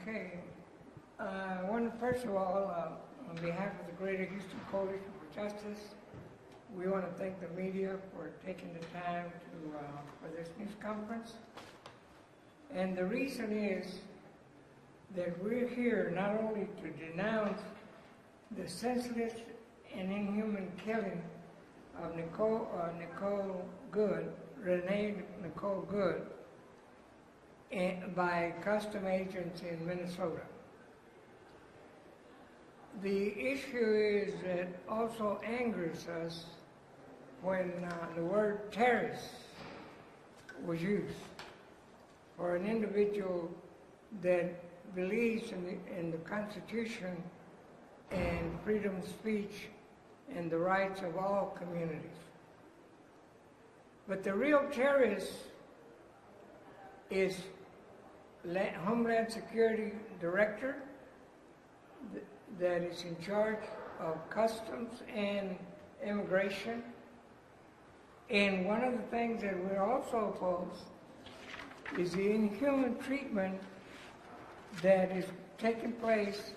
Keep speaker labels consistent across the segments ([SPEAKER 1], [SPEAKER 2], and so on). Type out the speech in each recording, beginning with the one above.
[SPEAKER 1] Okay. First of all, on behalf of the Greater Houston Coalition for Justice, we want to thank the media for taking the time for this news conference. And the reason is that we're here not only to denounce the senseless and inhuman killing of Renee Nicole Good, by custom agents in Minnesota. The issue is that also angers us when the word terrorist was used for an individual that believes in the Constitution and freedom of speech and the rights of all communities. But the real terrorist is Homeland Security Director that is in charge of customs and immigration. And one of the things that we're also opposed is the inhuman treatment that is taking place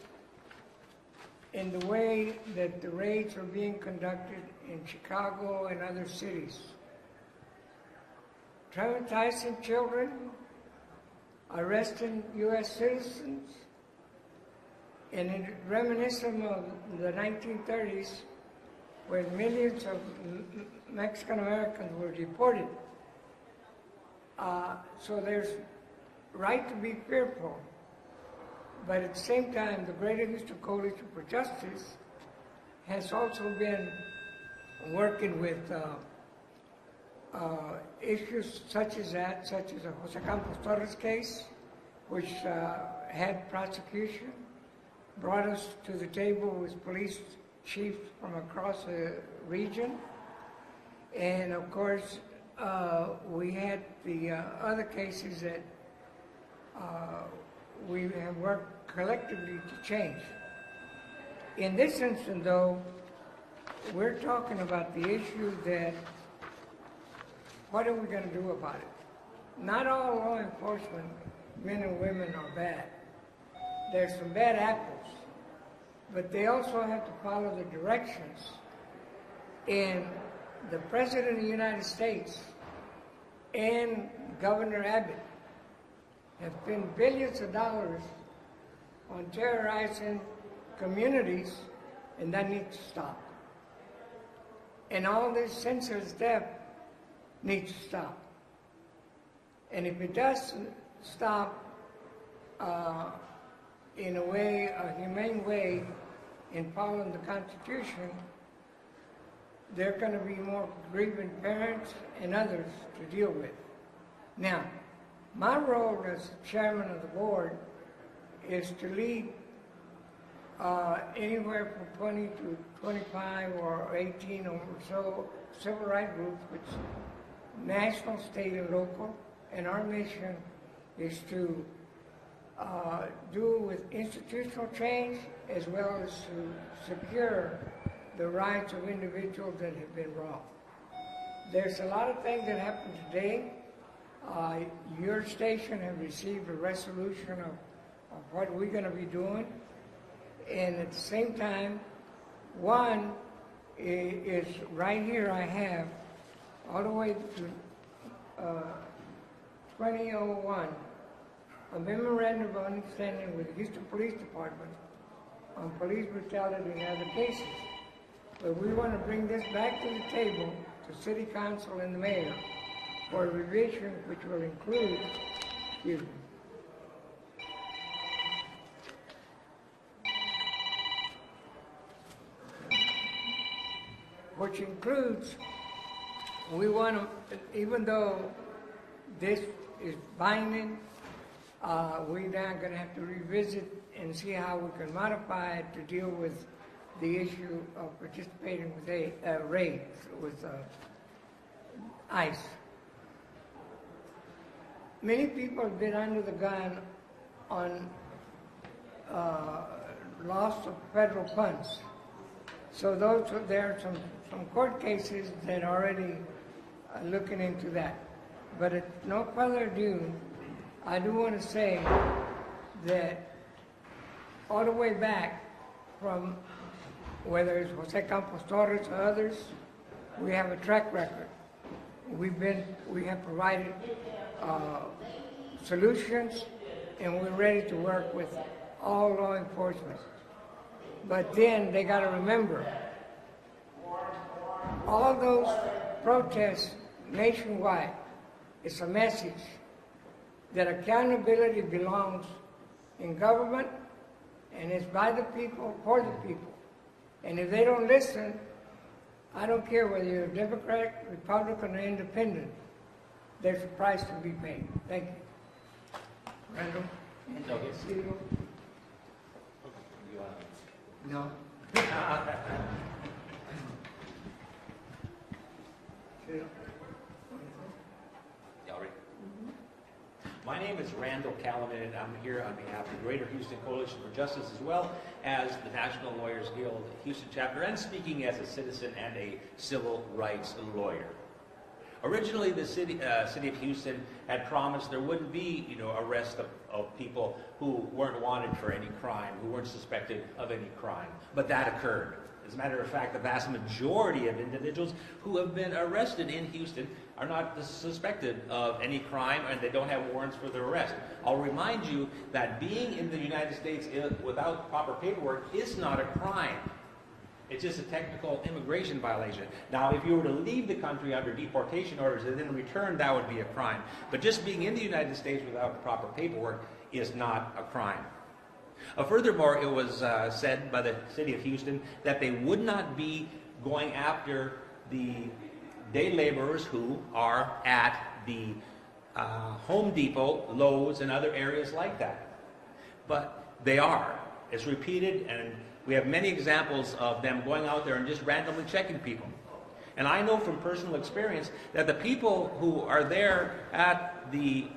[SPEAKER 1] in the way that the raids are being conducted in Chicago and other cities. Traumatizing children, arresting U.S. citizens, and it reminiscent of the 1930s when millions of Mexican Americans were deported. So there's right to be fearful, but at the same time, the Greater Houston Coalition for Justice has also been working with issues such as that, such as the Jose Campos Torres case, which had prosecution, brought us to the table with police chiefs from across the region. And of course, we had the other cases that we have worked collectively to change. In this instance, though, we're talking about the issue that what are we going to do about it? Not all law enforcement, men and women, are bad. There's some bad apples, but they also have to follow the directions. And the President of the United States and Governor Abbott have spent billions of dollars on terrorizing communities, and that needs to stop. And all this senseless death needs to stop. And if it doesn't stop in a way, a humane way, in following the Constitution, there are going to be more grieving parents and others to deal with. Now, my role as chairman of the board is to lead anywhere from 20 to 25 or 18 or so civil rights groups, which national, state, and local, and our mission is to do with institutional change as well as to secure the rights of individuals that have been wronged. There's a lot of things that happened today. Your station has received a resolution of what we're going to be doing, and at the same time, one is right here. I have all the way to 2001, a memorandum of understanding with the Houston Police Department on police brutality and other cases. But we want to bring this back to the table to City Council and the Mayor for a revision which will include, we want to, even though this is binding, we're now going to have to revisit and see how we can modify it to deal with the issue of participating with raids with ICE. Many people have been under the gun on loss of federal funds. So there are some court cases that are already looking into that. But at no further ado, I do want to say that all the way back from whether it's Jose Campos Torres or others, we have a track record. We have provided solutions, and we're ready to work with all law enforcement. But then they got to remember, all those protests nationwide, it's a message that accountability belongs in government, and it's by the people, for the people. And if they don't listen, I don't care whether you're a Democrat, Republican, or Independent, there's a price to be paid. Thank you. Randall? No.
[SPEAKER 2] My name is Randall Callahan, and I'm here on behalf of the Greater Houston Coalition for Justice, as well as the National Lawyers Guild Houston chapter, and speaking as a citizen and a civil rights lawyer. Originally, the city of Houston had promised there wouldn't be, arrest of people who weren't wanted for any crime, who weren't suspected of any crime. But that occurred. As a matter of fact, the vast majority of individuals who have been arrested in Houston are not suspected of any crime, and they don't have warrants for their arrest. I'll remind you that being in the United States without proper paperwork is not a crime. It's just a technical immigration violation. Now, if you were to leave the country under deportation orders and then return, that would be a crime. But just being in the United States without proper paperwork is not a crime. Furthermore, it was said by the city of Houston that they would not be going after the day laborers who are at the Home Depot, Lowe's, and other areas like that. But they are. It's repeated, and we have many examples of them going out there and just randomly checking people. And I know from personal experience that the people who are there at the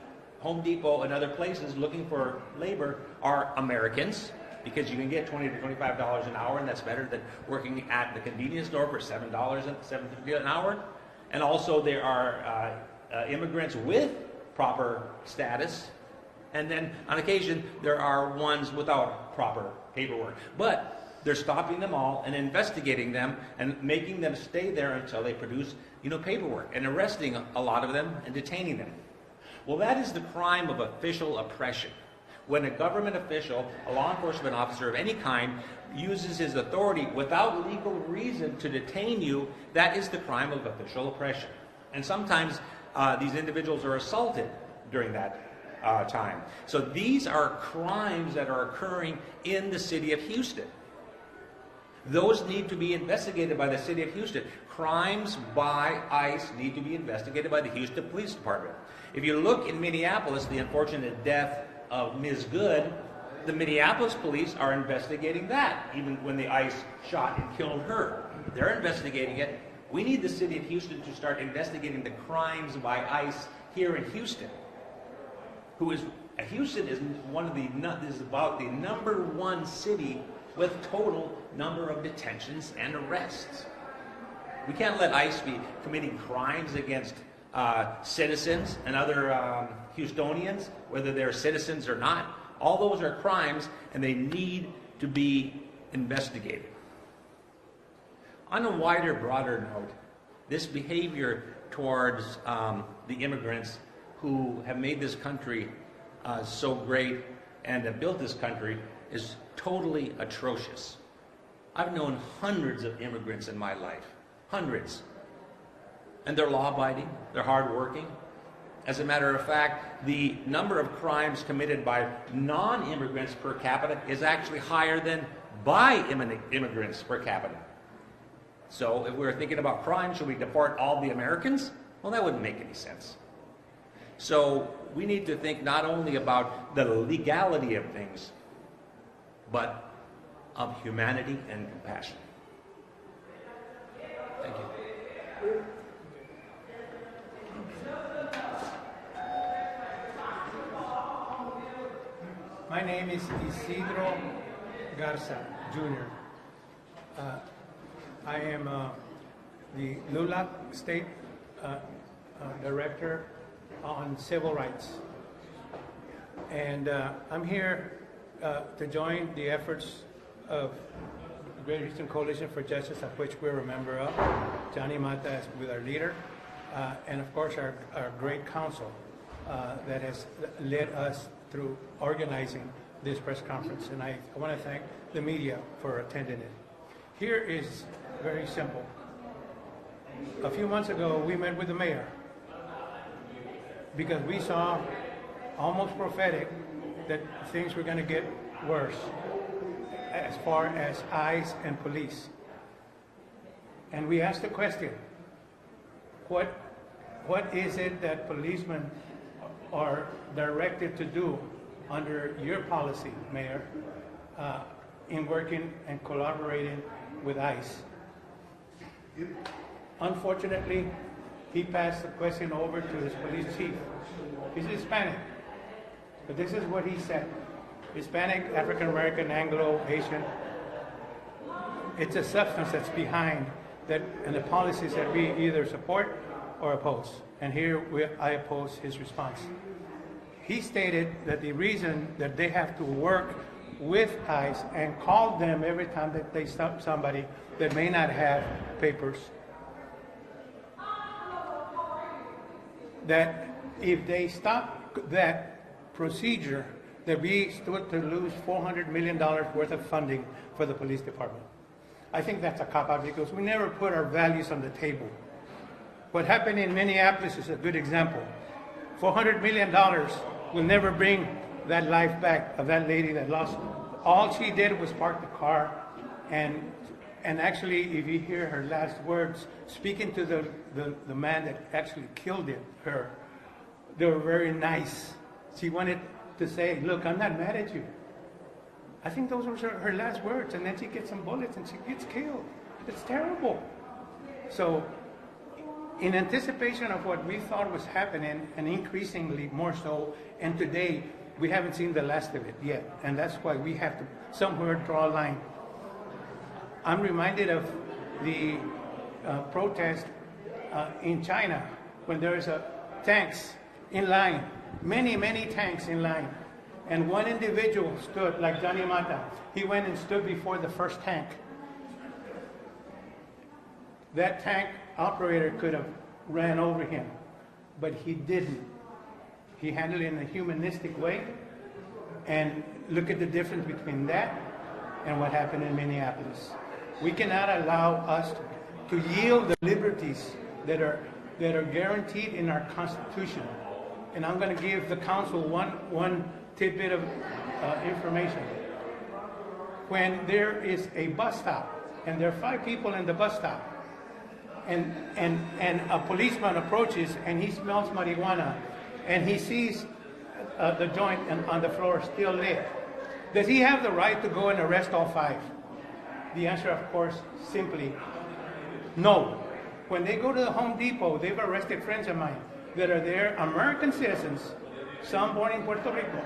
[SPEAKER 2] Home Depot and other places looking for labor are Americans, because you can get $20 to $25 an hour, and that's better than working at the convenience store for $7.50 an hour. And also there are immigrants with proper status, and then on occasion there are ones without proper paperwork. But they're stopping them all and investigating them and making them stay there until they produce, paperwork, and arresting a lot of them and detaining them. Well, that is the crime of official oppression. When a government official, a law enforcement officer of any kind, uses his authority without legal reason to detain you, that is the crime of official oppression. And sometimes these individuals are assaulted during that time. So these are crimes that are occurring in the city of Houston. Those need to be investigated by the city of Houston. Crimes by ICE need to be investigated by the Houston Police Department. If you look in Minneapolis, the unfortunate death of Ms. Good, the Minneapolis police are investigating that, even when the ICE shot and killed her. They're investigating it. We need the city of Houston to start investigating the crimes by ICE here in Houston. Houston is about the #1 city with total number of detentions and arrests. We can't let ICE be committing crimes against citizens and other Houstonians, whether they're citizens or not. All those are crimes, and they need to be investigated. On a wider, broader note, this behavior towards the immigrants who have made this country so great and have built this country is totally atrocious. I've known hundreds of immigrants in my life, hundreds. And they're law-abiding, they're hardworking. As a matter of fact, the number of crimes committed by non-immigrants per capita is actually higher than by immigrants per capita. So if we're thinking about crime, should we deport all the Americans? Well, that wouldn't make any sense. So we need to think not only about the legality of things, but of humanity and compassion. Thank you.
[SPEAKER 3] My name is Isidro Garza, Jr. I am the LULAC State Director on Civil Rights. And I'm here to join the efforts of the Greater Houston Coalition for Justice, of which we're a member of, Johnny Mata with our leader, and of course our great council that has led us through organizing this press conference. And I want to thank the media for attending it. Here is very simple. A few months ago, we met with the mayor because we saw, almost prophetic, that things were going to get worse as far as ICE and police. And we asked the question, what is it that policemen are directed to do under your policy, Mayor, in working and collaborating with ICE? Unfortunately, he passed the question over to his police chief. He's Hispanic, but this is what he said. Hispanic, African American, Anglo, Asian. It's a substance that's behind that, and the policies that we either support or oppose. And here I oppose his response. He stated that the reason that they have to work with ICE and call them every time that they stop somebody that may not have papers, that if they stop that procedure, that we stood to lose $400 million worth of funding for the police department. I think that's a cop-out because we never put our values on the table. What happened in Minneapolis is a good example. $400 million will never bring that life back of that lady that lost. All she did was park the car, and actually, if you hear her last words, speaking to the man that actually killed her, they were very nice. She wanted to say, look, I'm not mad at you. I think those were her last words, and then she gets some bullets and she gets killed. It's terrible. So, in anticipation of what we thought was happening, and increasingly more so, and today, we haven't seen the last of it yet, and that's why we have to somewhere draw a line. I'm reminded of the protest in China when there is tanks in line, many tanks in line, and one individual stood like Johnny Mata. He went and stood before the first tank. That tank operator could have ran over him, but he didn't. He handled it in a humanistic way, and look at the difference between that and what happened in Minneapolis. We cannot allow us to yield the liberties that are guaranteed in our Constitution. And I'm going to give the council one tidbit of information. When there is a bus stop, and there are 5 people in the bus stop, and a policeman approaches and he smells marijuana, and he sees the joint on the floor still lit, does he have the right to go and arrest all 5? The answer, of course, simply no. When they go to the Home Depot, they've arrested friends of mine that are there, American citizens, some born in Puerto Rico,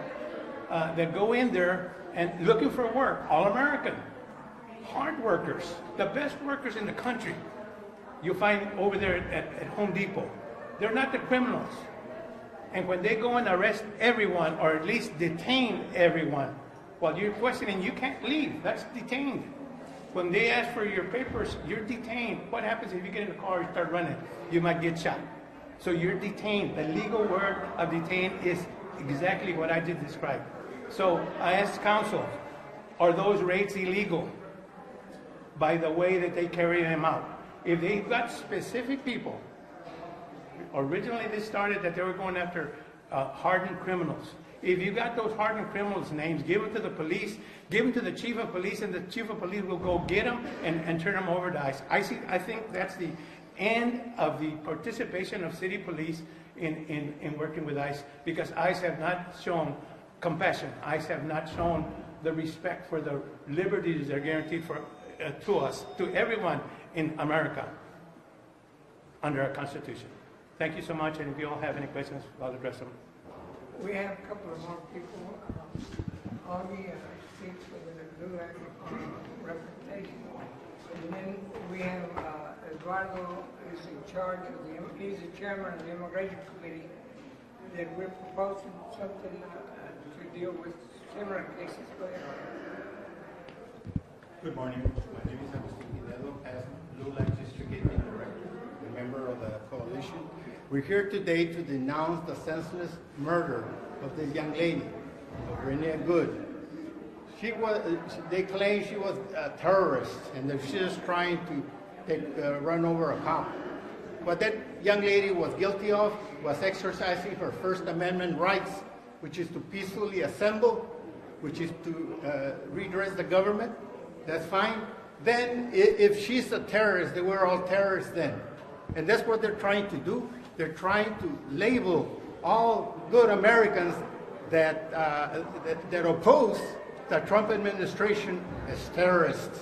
[SPEAKER 3] that go in there and looking for work, all American, hard workers, the best workers in the country. You'll find over there at Home Depot. They're not the criminals. And when they go and arrest everyone, or at least detain everyone, while you're questioning, you can't leave. That's detained. When they ask for your papers, you're detained. What happens if you get in the car and start running? You might get shot. So you're detained. The legal word of detained is exactly what I just described. So I asked counsel, are those raids illegal by the way that they carry them out? If they've got specific people, originally they started that they were going after hardened criminals. If you got those hardened criminals' names, give them to the police, give them to the chief of police, and the chief of police will go get them and turn them over to ICE. I think that's the end of the participation of city police in working with ICE, because ICE have not shown compassion. ICE have not shown the respect for the liberties that are guaranteed to us, to everyone in America under our Constitution. Thank you so much, and if you all have any questions, I'll address them.
[SPEAKER 1] We have a couple of more people. Augie speaks for the new representation. And then we have Eduardo is in charge of he's the chairman of the Immigration Committee. That we're proposing something to deal with similar cases. Go ahead.
[SPEAKER 4] Good morning. My name is Agustin Pinedo, past Blue Light District 18 Director, a member of the coalition. We're here today to denounce the senseless murder of this young lady, of Renee Good. They claim she was a terrorist and that she was trying to run over a cop. What that young lady was guilty of was exercising her First Amendment rights, which is to peacefully assemble, which is to redress the government. That's fine. Then, if she's a terrorist, then we're all terrorists then. And that's what they're trying to do. They're trying to label all good Americans that oppose the Trump administration as terrorists.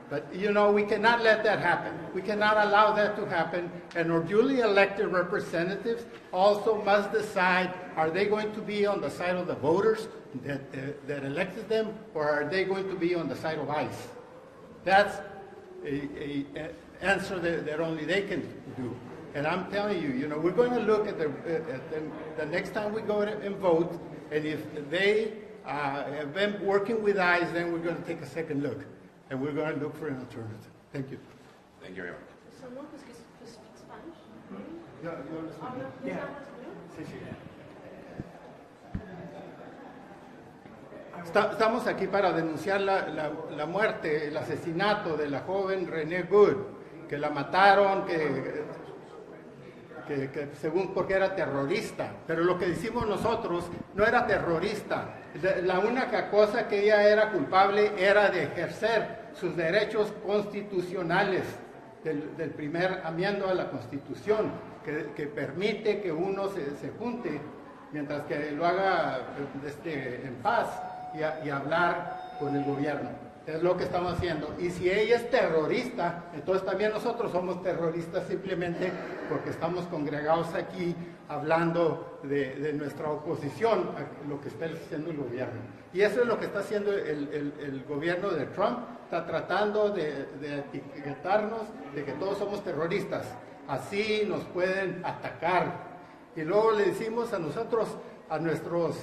[SPEAKER 4] But, you know, we cannot let that happen. We cannot allow that to happen. And our duly elected representatives also must decide, are they going to be on the side of the voters that elected them, or are they going to be on the side of ICE? That's an answer that only they can do. And I'm telling you, you know, we're going to look at the next time we go and vote, and if they have been working with ICE, then we're going to take a second look. And we're going to look for an alternative. Thank you.
[SPEAKER 2] Thank you very much.
[SPEAKER 5] Someone who speaks Spanish?
[SPEAKER 1] Yeah.
[SPEAKER 3] Sí, sí. Estamos aquí para denunciar la muerte, el asesinato de la joven Renee Good, que la mataron, que según porque era terrorista. Pero lo que decimos nosotros no era terrorista. La única cosa que ella era culpable era de ejercer sus derechos constitucionales del primer amiendo a la Constitución, que permite que uno se junte mientras que lo haga en paz y hablar con el gobierno. Es lo que estamos haciendo. Y si ella es terrorista, entonces también nosotros somos terroristas simplemente porque estamos congregados aquí hablando de nuestra oposición a lo que está haciendo el gobierno. Y eso es lo que está haciendo el gobierno de Trump. Está tratando de etiquetarnos de que todos somos terroristas. Así nos pueden atacar. Y luego le decimos a nosotros, a nuestros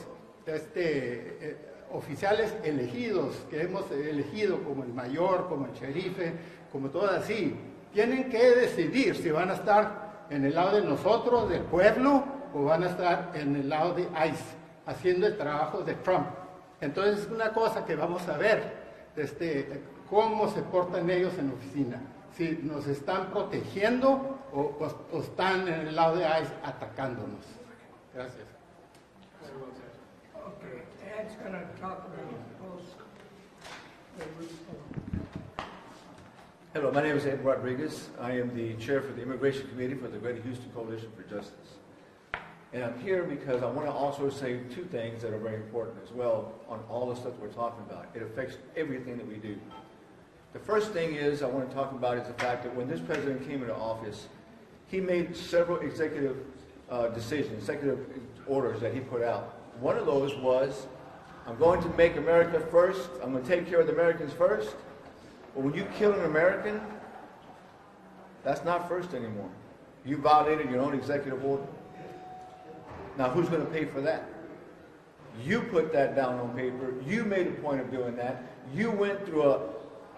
[SPEAKER 3] oficiales elegidos, que hemos elegido como el mayor, como el sherife, como todo así, tienen que decidir si van a estar en el lado de nosotros, del pueblo, o van a estar en el lado de ICE, haciendo el trabajo de Trump. Entonces es una cosa que vamos a ver, cómo se portan ellos en la oficina, si nos están protegiendo o están en el lado de ICE atacándonos. Gracias.
[SPEAKER 1] Okay, Ed's going to talk about those.
[SPEAKER 6] Hello, my name is Ed Rodriguez. I am the chair for the Immigration Committee for the Greater Houston Coalition for Justice. And I'm here because I want to also say two things that are very important as well on all the stuff that we're talking about. It affects everything that we do. The first thing is I want to talk about is the fact that when this president came into office, he made several executive decisions, executive orders that he put out. One of those was, I'm going to make America first. I'm going to take care of the Americans first. But when you kill an American, that's not first anymore. You violated your own executive order. Now, who's going to pay for that? You put that down on paper. You made a point of doing that. You went through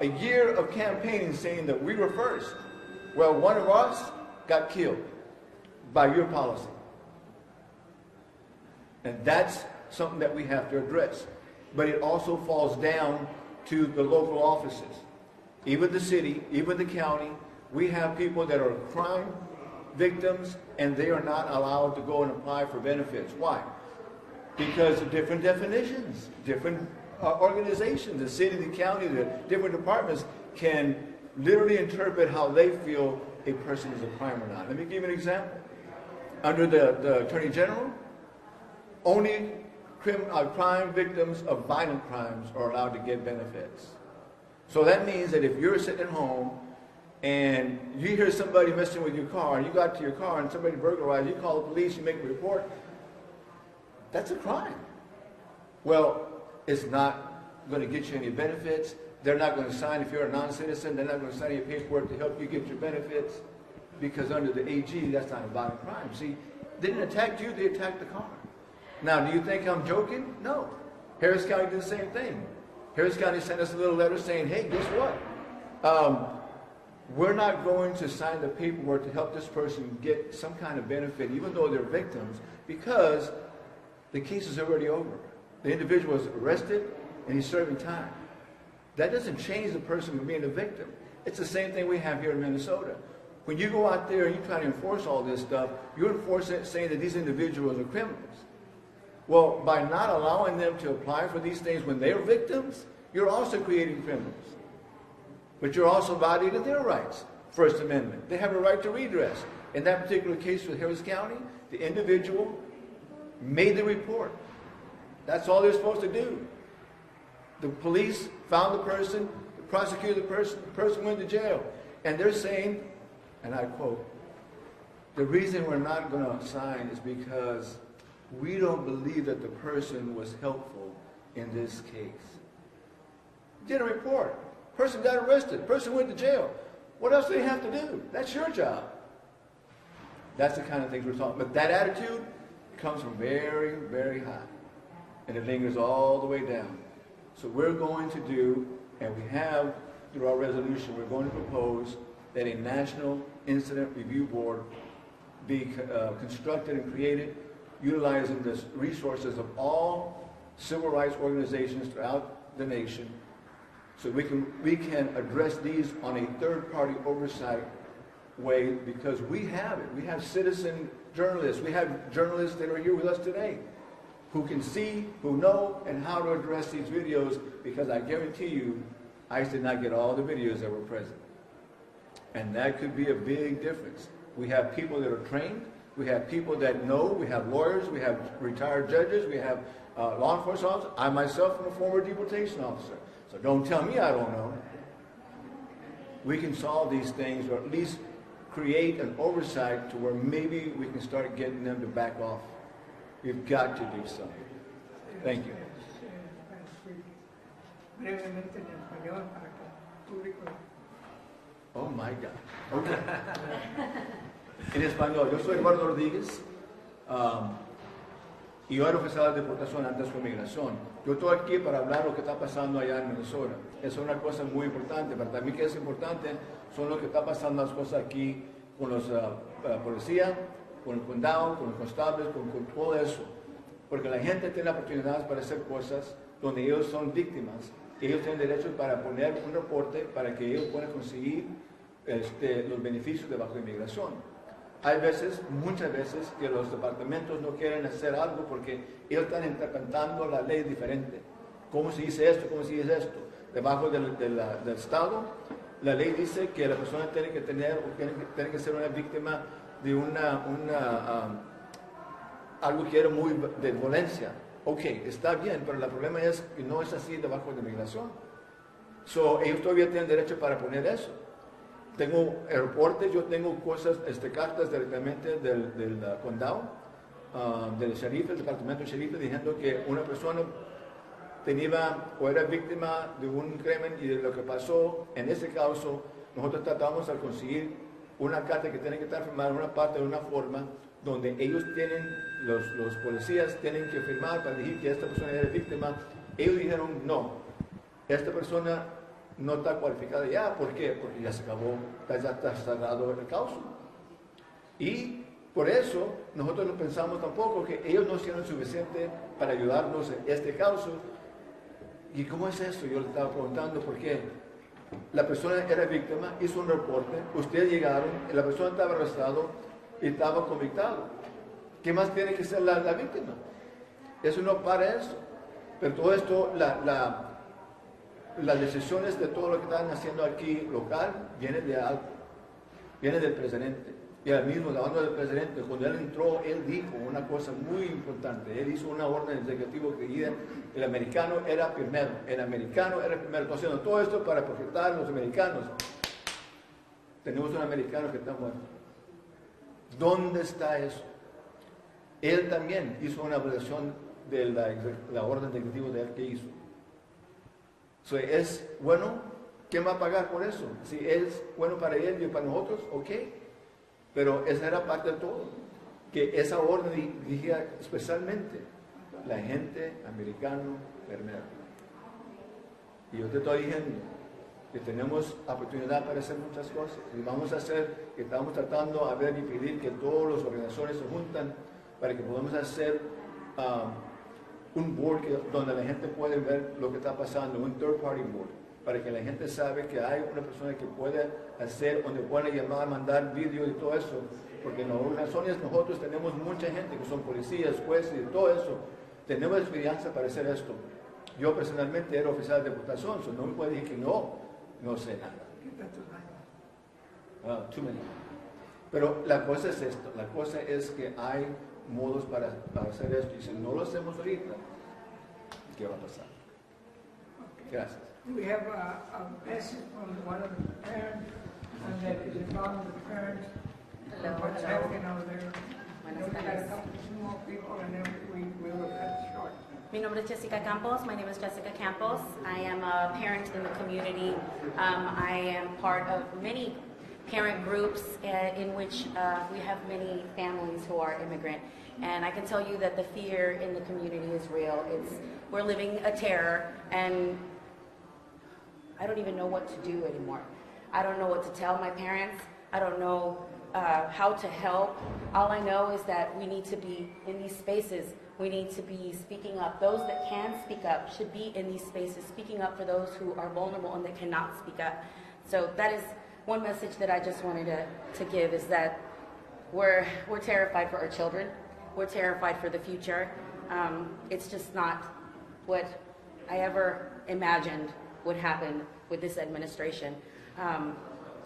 [SPEAKER 6] a year of campaigning saying that we were first. Well, one of us got killed by your policy. And that's something that we have to address. But it also falls down to the local offices. Even the city, even the county, we have people that are crime victims and they are not allowed to go and apply for benefits. Why? Because of different definitions, different organizations, the city, the county, the different departments can literally interpret how they feel a person is a crime or not. Let me give you an example. Under the Attorney General, only crime victims of violent crimes are allowed to get benefits. So that means that if you're sitting at home and you hear somebody messing with your car, and you got to your car and somebody burglarized, you call the police, you make a report, that's a crime. Well, it's not going to get you any benefits. They're not going to sign, if you're a non-citizen, they're not going to sign your paperwork to help you get your benefits, because under the AG, that's not a violent crime. See, they didn't attack you, they attacked the car. Now, do you think I'm joking? No. Harris County did the same thing. Harris County sent us a little letter saying, hey, guess what? We're not going to sign the paperwork to help this person get some kind of benefit, even though they're victims, because the case is already over. The individual was arrested and he's serving time. That doesn't change the person from being a victim. It's the same thing we have here in Minnesota. When you go out there and you try to enforce all this stuff, you're enforcing saying that these individuals are criminals. Well, by not allowing them to apply for these things when they're victims, you're also creating criminals. But you're also violating their rights. First Amendment. They have a right to redress. In that particular case with Harris County, the individual made the report. That's all they're supposed to do. The police found the person, prosecuted the person went to jail. And they're saying, and I quote, the reason we're not going to sign is because we don't believe that the person was helpful in this case. Did a report. Person got arrested. Person went to jail. What else do they have to do? That's your job. That's the kind of things we're talking about. But that attitude comes from very, very high. And it lingers all the way down. So we're going to do, and we have, through our resolution, we're going to propose that a National Incident Review Board be constructed and created, utilizing the resources of all civil rights organizations throughout the nation, so we can address these on a third-party oversight way, because we have it. We have citizen journalists. We have journalists that are here with us today who can see, who know, and how to address these videos, because I guarantee you, ICE did not get all the videos that were present. And that could be a big difference. We have people that are trained. We have people that know. We have lawyers. We have retired judges. We have law enforcement officers. I myself am a former deportation officer. So don't tell me I don't know. We can solve these things, or at least create an oversight to where maybe we can start getting them to back off. We've got to do something. Thank you.
[SPEAKER 1] Brevemente en español para que el público.
[SPEAKER 6] Oh my God. Okay. En español, yo soy Eduardo Rodríguez y yo era oficial de deportación antes de migración. Yo estoy aquí para hablar lo que está pasando allá en Minnesota. Es una cosa muy importante. Para mí que es importante son lo que está pasando las cosas aquí con los policías, con el condado, con los constables, con todo eso. Porque la gente tiene oportunidades para hacer cosas donde ellos son víctimas. Ellos tienen derecho para poner un reporte para que ellos puedan conseguir los beneficios de bajo inmigración. Hay veces, muchas veces, que los departamentos no quieren hacer algo porque ellos están interpretando la ley diferente. ¿Cómo se dice esto? ¿Cómo se dice esto? Debajo del Estado, la ley dice que la persona tiene que tener, o tiene que ser una víctima de algo que era muy de violencia. Ok, está bien, pero el problema es que no es así debajo de inmigración. So, ellos todavía tienen derecho para poner eso. Tengo reportes, yo tengo cosas, cartas directamente del condado, del sheriff, del departamento del sheriff, diciendo que una persona tenía o era víctima de un crimen y de lo que pasó. En ese caso, nosotros tratamos de conseguir una carta que tiene que estar firmada en una parte, de una forma, donde ellos tienen, los policías tienen que firmar para decir que esta persona era víctima. Ellos dijeron, no, esta persona no está cualificada ya. ¿Por qué? Porque ya se acabó, ya está cerrado el caso. Y por eso nosotros no pensamos tampoco que ellos no hicieron suficiente para ayudarnos en este caso. ¿Y cómo es eso? Yo le estaba preguntando por qué. La persona era víctima, hizo un reporte, ustedes llegaron, la persona estaba arrestado y estaba convictado. ¿Qué más tiene que ser la víctima? Eso no para eso. Pero todo esto, las decisiones de todo lo que están haciendo aquí local vienen de algo, viene del presidente. Y al mismo, hablando del presidente, cuando él entró, él dijo una cosa muy importante. Él hizo una orden ejecutiva que decía el americano era primero. El americano era primero. Está haciendo todo esto para proteger a los americanos. Tenemos un americano que está muerto. ¿Dónde está eso? Él también hizo una violación de la orden ejecutiva de él que hizo. So, ¿es bueno? ¿Quién va a pagar por eso? Si es bueno para él y para nosotros, ok. Pero esa era parte de todo. Que esa orden dirigía especialmente la gente americana primero. Y yo te estoy diciendo que tenemos oportunidad para hacer muchas cosas. Y vamos a hacer, que estamos tratando a ver y pedir que todos los organizadores se juntan para que podamos hacer un board donde la gente puede ver lo que está pasando, un third party board, para que la gente sabe que hay una persona que puede hacer, donde puede llamar, mandar vídeos y todo eso, porque en las organizaciones nosotros tenemos mucha gente que son policías, jueces y todo eso, tenemos experiencia para hacer esto. Yo personalmente era oficial de deputación, no me puede decir que no sé nada. Too many. Pero la cosa es esto, la cosa es que hay modos para hacer esto, y si no lo hacemos ahorita, ¿qué va a pasar? Gracias.
[SPEAKER 1] We have a message from one of the parents, and that is involved with the parents.
[SPEAKER 7] Hello,
[SPEAKER 1] What's
[SPEAKER 7] hello.
[SPEAKER 1] happening over there.
[SPEAKER 7] Buenas
[SPEAKER 1] We got a
[SPEAKER 7] tardes.
[SPEAKER 1] couple small people, and then we will cut short.
[SPEAKER 7] Mi nombre es Jessica Campos. My name is Jessica Campos. I am a parent in the community. I am part of many parent groups in which we have many families who are immigrant. And I can tell you that the fear in the community is real. We're living a terror, and I don't even know what to do anymore. I don't know what to tell my parents. I don't know how to help. All I know is that we need to be in these spaces. We need to be speaking up. Those that can speak up should be in these spaces, speaking up for those who are vulnerable and that cannot speak up. So that is one message that I just wanted to give, is that we're terrified for our children. We're terrified for the future. It's just not what I ever imagined would happen with this administration.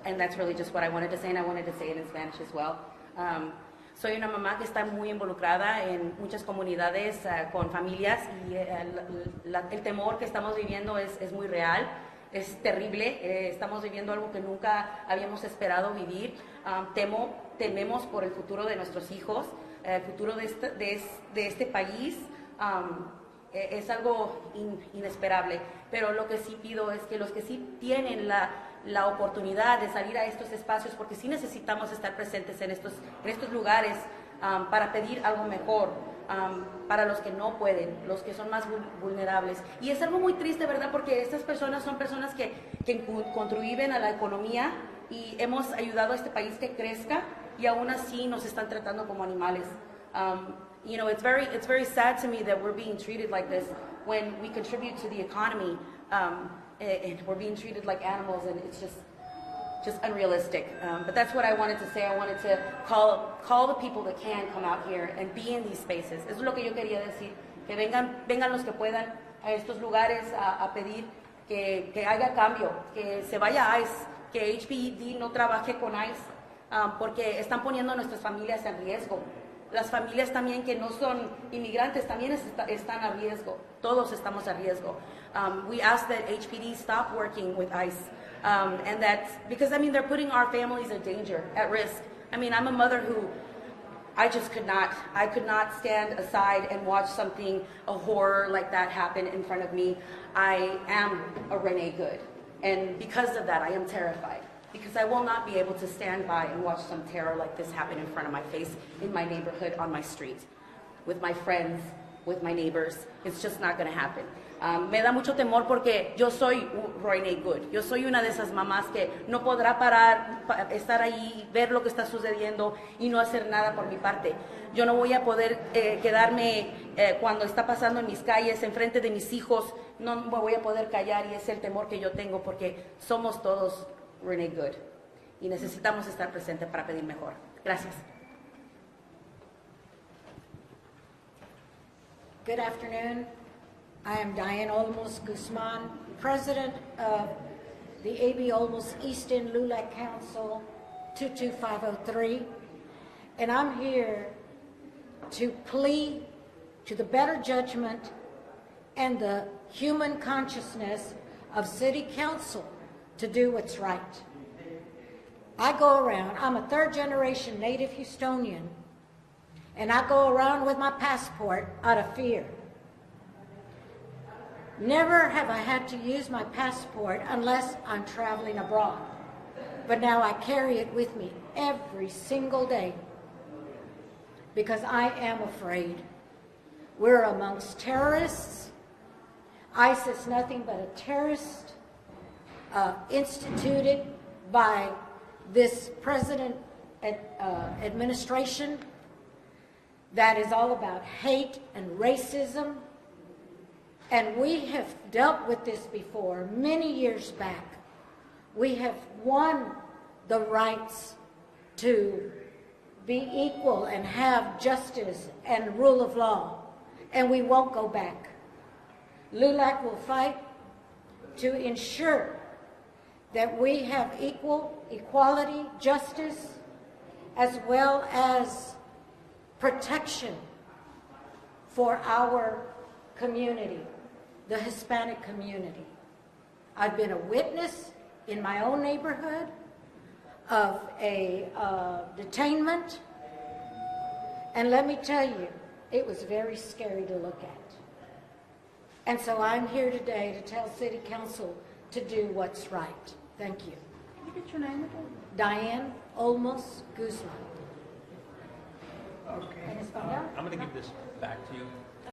[SPEAKER 7] And that's really just what I wanted to say, and I wanted to say it in Spanish as well. Soy una mamá que está muy involucrada en muchas comunidades con familias, y el temor que estamos viviendo es muy real, es terrible. Estamos viviendo algo que nunca habíamos esperado vivir. Tememos por el futuro de nuestros hijos, el futuro de este país. Es algo inesperable, pero lo que sí pido es que los que sí tienen la oportunidad de salir a estos espacios, porque sí necesitamos estar presentes en estos lugares para pedir algo mejor para los que no pueden, los que son más vulnerables. Y es algo muy triste, ¿verdad? Porque estas personas son personas que contribuyen a la economía, y hemos ayudado a este país que crezca, y aún así nos están tratando como animales. You know, it's very sad to me that we're being treated like this when we contribute to the economy, and we're being treated like animals, and it's just unrealistic. But that's what I wanted to say. I wanted to call the people that can come out here and be in these spaces. Eso es lo que yo quería decir, que vengan los que puedan a estos lugares a pedir que haya cambio, que se vaya ICE, que HPD no trabaje con ICE, porque están poniendo a nuestras familias en riesgo. Las familias también que no son inmigrantes también están a riesgo. Todos estamos a riesgo. We ask that HPD stop working with ICE, and that, because I mean, they're putting our families in danger, at risk. I mean, I'm a mother who I could not stand aside and watch a horror like that happen in front of me. I am a Renee Good, and because of that, I am terrified. Because I will not be able to stand by and watch some terror like this happen in front of my face, in my neighborhood, on my street, with my friends, with my neighbors. It's just not going to happen. Me da mucho temor porque yo soy Renee Good. Yo soy una de esas mamás que no podrá estar ahí, ver lo que está sucediendo y no hacer nada por mi parte. Yo no voy a poder quedarme cuando está pasando en mis calles, enfrente de mis hijos. No me voy a poder callar, y es el temor que yo tengo, porque somos todos Renee Good, y necesitamos estar presentes para pedir mejor. Gracias.
[SPEAKER 8] Good afternoon. I am Diane Olmos Guzman, president of the AB Olmos Easton LULAC Council 22503, and I'm here to plea to the better judgment and the human consciousness of City Council to do what's right. I go around, I'm a third-generation native Houstonian, and I go around with my passport out of fear. Never have I had to use my passport unless I'm traveling abroad, but now I carry it with me every single day because I am afraid. We're amongst terrorists. ICE is nothing but a terrorist instituted by this president administration that is all about hate and racism. And we have dealt with this before, many years back. We have won the rights to be equal and have justice and rule of law, and we won't go back. LULAC will fight to ensure that we have equality, justice, as well as protection for our community, the Hispanic community. I've been a witness in my own neighborhood of a detainment, and let me tell you, it was very scary to look at. And so I'm here today to tell City Council to do what's right. Thank you.
[SPEAKER 5] Can you get your name again?
[SPEAKER 8] Diane Olmos Guzman.
[SPEAKER 1] Okay.
[SPEAKER 8] En español.
[SPEAKER 2] I'm going to give this back to you.